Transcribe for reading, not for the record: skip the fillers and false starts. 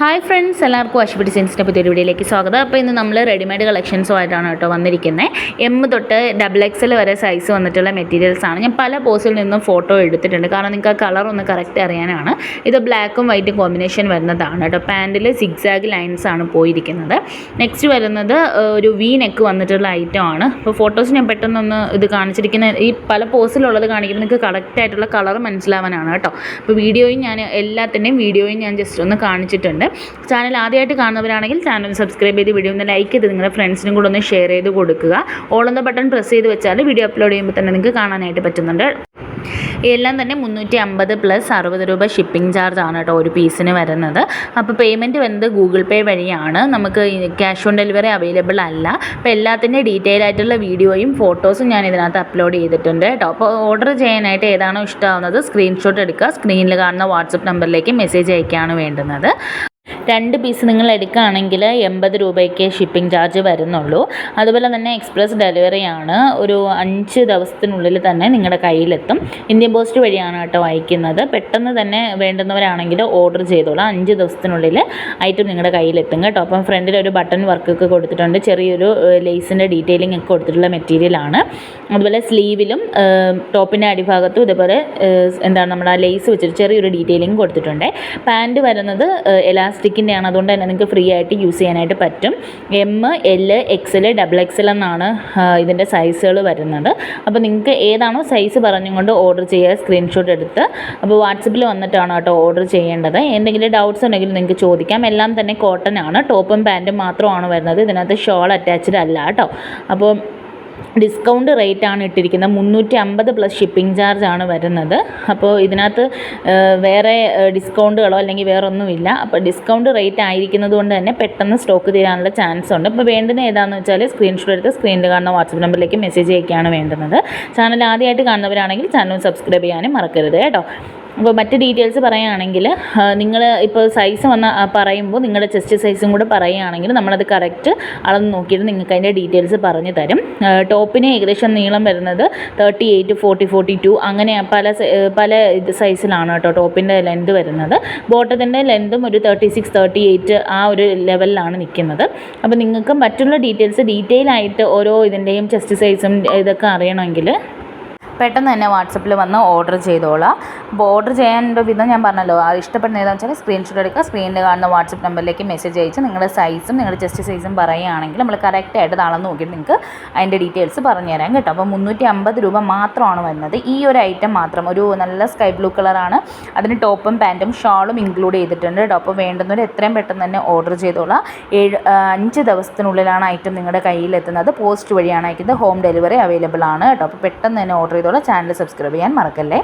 Hi friends, എല്ലാവർക്കും അശ്വതി ഡിസൈൻസിൻ്റെ പുതിയൊരു വീഡിയോയിലേക്ക് സ്വാഗതം. അപ്പോൾ ഇന്ന് നമ്മൾ റെഡിമെയ്ഡ് കളക്ഷൻസുമായിട്ടാണ് കേട്ടോ വന്നിരിക്കുന്നത്. എം തൊട്ട് XXL വരെ സൈസ് വന്നിട്ടുള്ള മെറ്റീരിയൽസാണ്. ഞാൻ പല പോസിൽ നിന്നും ഫോട്ടോ എടുത്തിട്ടുണ്ട്, കാരണം നിങ്ങൾക്ക് ആ കളർ ഒന്ന് കറക്റ്റ് അറിയാനാണ്. ഇത് ബ്ലാക്കും വൈറ്റും കോമ്പിനേഷൻ വരുന്നതാണ് കേട്ടോ. പാൻറ്റിൽ സിഗ്സാഗ് ലൈൻസ് ആണ് പോയിരിക്കുന്നത്. നെക്സ്റ്റ് വരുന്നത് ഒരു വി നെക്ക് വന്നിട്ടുള്ള ഐറ്റം ആണ്. അപ്പോൾ ഫോട്ടോസ് ഞാൻ പെട്ടെന്നൊന്ന് ഇത് കാണിച്ചിരിക്കുന്ന ഈ പല പോസിലുള്ളത് കാണിക്കുന്നത് നിങ്ങൾക്ക് കറക്റ്റായിട്ടുള്ള കളർ മനസ്സിലാവാനാണ് കേട്ടോ. അപ്പോൾ എല്ലാത്തിൻ്റെയും വീഡിയോയും ഞാൻ ജസ്റ്റ് ഒന്ന് കാണിച്ചിട്ടുണ്ട്. ചാനൽ ആദ്യമായിട്ട് കാണുന്നവരാണെങ്കിൽ ചാനൽ സബ്സ്ക്രൈബ് ചെയ്ത് വീഡിയോ ഒന്ന് ലൈക്ക് ചെയ്ത് നിങ്ങളുടെ ഫ്രണ്ട്സിനും കൂടെ ഒന്ന് ഷെയർ ചെയ്ത് കൊടുക്കുക. ഓൾ എന്ന ബട്ടൺ പ്രസ് ചെയ്ത് വെച്ചാൽ വീഡിയോ അപ്ലോഡ് ചെയ്യുമ്പോൾ തന്നെ നിങ്ങൾക്ക് കാണാനായിട്ട് പറ്റുന്നുണ്ട്. എല്ലാം തന്നെ 350 + 60 രൂപ ഷിപ്പിംഗ് ചാർജ് ആണ് കേട്ടോ ഒരു പീസിന് വരുന്നത്. അപ്പോൾ പേയ്മെൻറ്റ് വരുന്നത് ഗൂഗിൾ പേ വഴിയാണ്. നമുക്ക് ക്യാഷ് ഓൺ ഡെലിവറി അവൈലബിൾ അല്ല. അപ്പോൾ എല്ലാത്തിൻ്റെ ഡീറ്റെയിൽ ആയിട്ടുള്ള വീഡിയോയും ഫോട്ടോസും ഞാൻ ഇതിനകത്ത് അപ്ലോഡ് ചെയ്തിട്ടുണ്ട് കേട്ടോ. അപ്പോൾ ഓർഡർ ചെയ്യാനായിട്ട് ഏതാണോ ഇഷ്ടമാവുന്നത് സ്ക്രീൻഷോട്ട് എടുക്കുക. സ്ക്രീനിൽ കാണുന്ന വാട്സപ്പ് നമ്പറിലേക്ക് മെസ്സേജ് അയക്കുകയാണ് വേണ്ടുന്നത്. 2 പീസ് നിങ്ങൾ എടുക്കുകയാണെങ്കിൽ 80 രൂപയ്ക്ക് ഷിപ്പിംഗ് ചാർജ് വരുന്നുള്ളൂ. അതുപോലെ തന്നെ എക്സ്പ്രസ് ഡെലിവറിയാണ്. ഒരു 5 ദിവസത്തിനുള്ളിൽ തന്നെ നിങ്ങളുടെ കയ്യിലെത്തും. ഇന്ത്യൻ പോസ്റ്റ് വഴിയാണ് കേട്ടോ അയക്കുന്നത്. പെട്ടെന്ന് തന്നെ വേണ്ടുന്നവരാണെങ്കിൽ ഓർഡർ ചെയ്തോളാം. 5 ദിവസത്തിനുള്ളിൽ ഐറ്റം നിങ്ങളുടെ കയ്യിലെത്തും കേട്ടോ. അപ്പം ഫ്രണ്ടിൽ ഒരു ബട്ടൺ വർക്കൊക്കെ കൊടുത്തിട്ടുണ്ട്. ചെറിയൊരു ലേസിൻ്റെ ഡീറ്റെയിലിംഗ് ഒക്കെ കൊടുത്തിട്ടുള്ള മെറ്റീരിയലാണ്. അതുപോലെ സ്ലീവിലും ടോപ്പിൻ്റെ അടിഭാഗത്തും ഇതുപോലെ നമ്മുടെ ആ ലേസ് വെച്ചിട്ട് ചെറിയൊരു ഡീറ്റെയിലിംഗ് കൊടുത്തിട്ടുണ്ട്. പാൻറ്റ് വരുന്നത് എലാസ്റ്റിക്കിൻ്റെ ആണ്. അതുകൊണ്ട് തന്നെ നിങ്ങൾക്ക് ഫ്രീ ആയിട്ട് യൂസ് ചെയ്യാനായിട്ട് പറ്റും. M, L, XL, XXL എന്നാണ് ഇതിൻ്റെ സൈസുകൾ വരുന്നത്. അപ്പോൾ നിങ്ങൾക്ക് ഏതാണോ സൈസ് പറഞ്ഞുകൊണ്ട് ഓർഡർ ചെയ്യുക, സ്ക്രീൻഷോട്ട് എടുത്ത്. അപ്പോൾ വാട്സപ്പിൽ വന്നിട്ടാണ് കേട്ടോ ഓർഡർ ചെയ്യേണ്ടത്. എന്തെങ്കിലും ഡൗട്ട്സ് ഉണ്ടെങ്കിൽ നിങ്ങൾക്ക് ചോദിക്കാം. എല്ലാം തന്നെ കോട്ടൺ ആണ്. ടോപ്പും പാൻറ്റും മാത്രമാണ് വരുന്നത്. ഇതിനകത്ത് ഷോൾ അറ്റാച്ച്ഡ് അല്ല കേട്ടോ. അപ്പോൾ ഡിസ്കൗണ്ട് റേറ്റ് ആണ് ഇട്ടിരിക്കുന്നത്. 350 + ഷിപ്പിംഗ് ചാർജ് ആണ് വരുന്നത്. അപ്പോൾ ഇതിനകത്ത് വേറെ ഡിസ്കൗണ്ടുകളോ അല്ലെങ്കിൽ വേറെ ഒന്നുമില്ല. അപ്പോൾ ഡിസ്കൗണ്ട് റേറ്റ് ആയിരിക്കുന്നത് കൊണ്ട് തന്നെ പെട്ടെന്ന് സ്റ്റോക്ക് തീരാനുള്ള ചാൻസ് ഉണ്ട്. ഇപ്പോൾ വേണ്ടുന്ന ഏതാണെന്ന് വെച്ചാൽ സ്ക്രീൻഷോട്ട് എടുത്ത് സ്ക്രീനിൽ കാണുന്ന വാട്സപ്പ് നമ്പറിലേക്ക് മെസ്സേജ് അയക്കുകയാണ് വേണ്ടുന്നത്. ചാനൽ ആദ്യമായിട്ട് കാണുന്നവരാണെങ്കിൽ ചാനൽ സബ്സ്ക്രൈബ് ചെയ്യാനും മറക്കരുത് കേട്ടോ. അപ്പോൾ മറ്റ് ഡീറ്റെയിൽസ് പറയുകയാണെങ്കിൽ നിങ്ങൾ ഇപ്പോൾ സൈസ് പറയുമ്പോൾ നിങ്ങളുടെ ചെസ്റ്റ് സൈസും കൂടെ പറയുകയാണെങ്കിൽ നമ്മളത് കറക്റ്റ് അളന്ന് നോക്കിയിട്ട് നിങ്ങൾക്ക് അതിൻ്റെ ഡീറ്റെയിൽസ് പറഞ്ഞു തരും. ടോപ്പിന് ഏകദേശം നീളം വരുന്നത് 38, 40, 42 അങ്ങനെ പല സൈസിലാണ് കേട്ടോ ടോപ്പിൻ്റെ ലെന്ത് വരുന്നത്. ബോട്ടത്തിൻ്റെ ലെന്തും ഒരു 36, 38 ആ ഒരു ലെവലിലാണ് നിൽക്കുന്നത്. അപ്പോൾ നിങ്ങൾക്ക് മറ്റുള്ള ഡീറ്റെയിൽ ആയിട്ട് ഓരോ ഇതിൻ്റെയും ചെസ്റ്റ് സൈസും ഇതൊക്കെ അറിയണമെങ്കിൽ പെട്ടെന്ന് തന്നെ വാട്സപ്പിൽ വന്ന് ഓർഡർ ചെയ്തോളാം. അപ്പോൾ ഓർഡർ ചെയ്യാനുള്ള വിധം ഞാൻ പറഞ്ഞല്ലോ. ഇഷ്ടപ്പെടുന്ന ഏതാണെന്ന് വെച്ചാൽ സ്ക്രീൻഷോട്ട് എടുക്കുക. സ്ക്രീനിൽ കാണുന്ന വാട്സപ്പ് നമ്പറിലേക്ക് മെസ്സേജ് അയച്ച് നിങ്ങളുടെ സൈസും നിങ്ങളുടെ ചെസ്റ്റ് സൈസും പറയുകയാണെങ്കിൽ നമ്മൾ കറക്റ്റായിട്ട് താളെന്ന് നോക്കിയിട്ട് നിങ്ങൾക്ക് അതിൻ്റെ ഡീറ്റെയിൽസ് പറഞ്ഞുതരാം കേട്ടോ. അപ്പോൾ 350 രൂപ മാത്രമാണ് വരുന്നത്. ഈ ഒരു ഐറ്റം മാത്രം ഒരു നല്ല സ്കൈ ബ്ലൂ കളറാണ്. അതിന് ടോപ്പും പാൻറ്റും ഷാളും ഇൻക്ലൂഡ് ചെയ്തിട്ടുണ്ട് കേട്ടോ. അപ്പോൾ വേണ്ടുന്നവർ എത്രയും പെട്ടെന്ന് തന്നെ ഓർഡർ ചെയ്തോളാം. 5 ദിവസത്തിനുള്ളിലാണ് ഐറ്റം നിങ്ങളുടെ കയ്യിലെത്തുന്നത്. പോസ്റ്റ് വഴിയാണ് അയക്കുന്നത്. ഹോം ഡെലിവറി അവൈലബിൾ ആണ് കേട്ടോ. അപ്പോൾ പെട്ടെന്ന് തന്നെ ഓർഡർ ചെയ്തോളാം. ചാനൽ സബ്സ്ക്രൈബ് ചെയ്യാൻ മറക്കല്ലേ.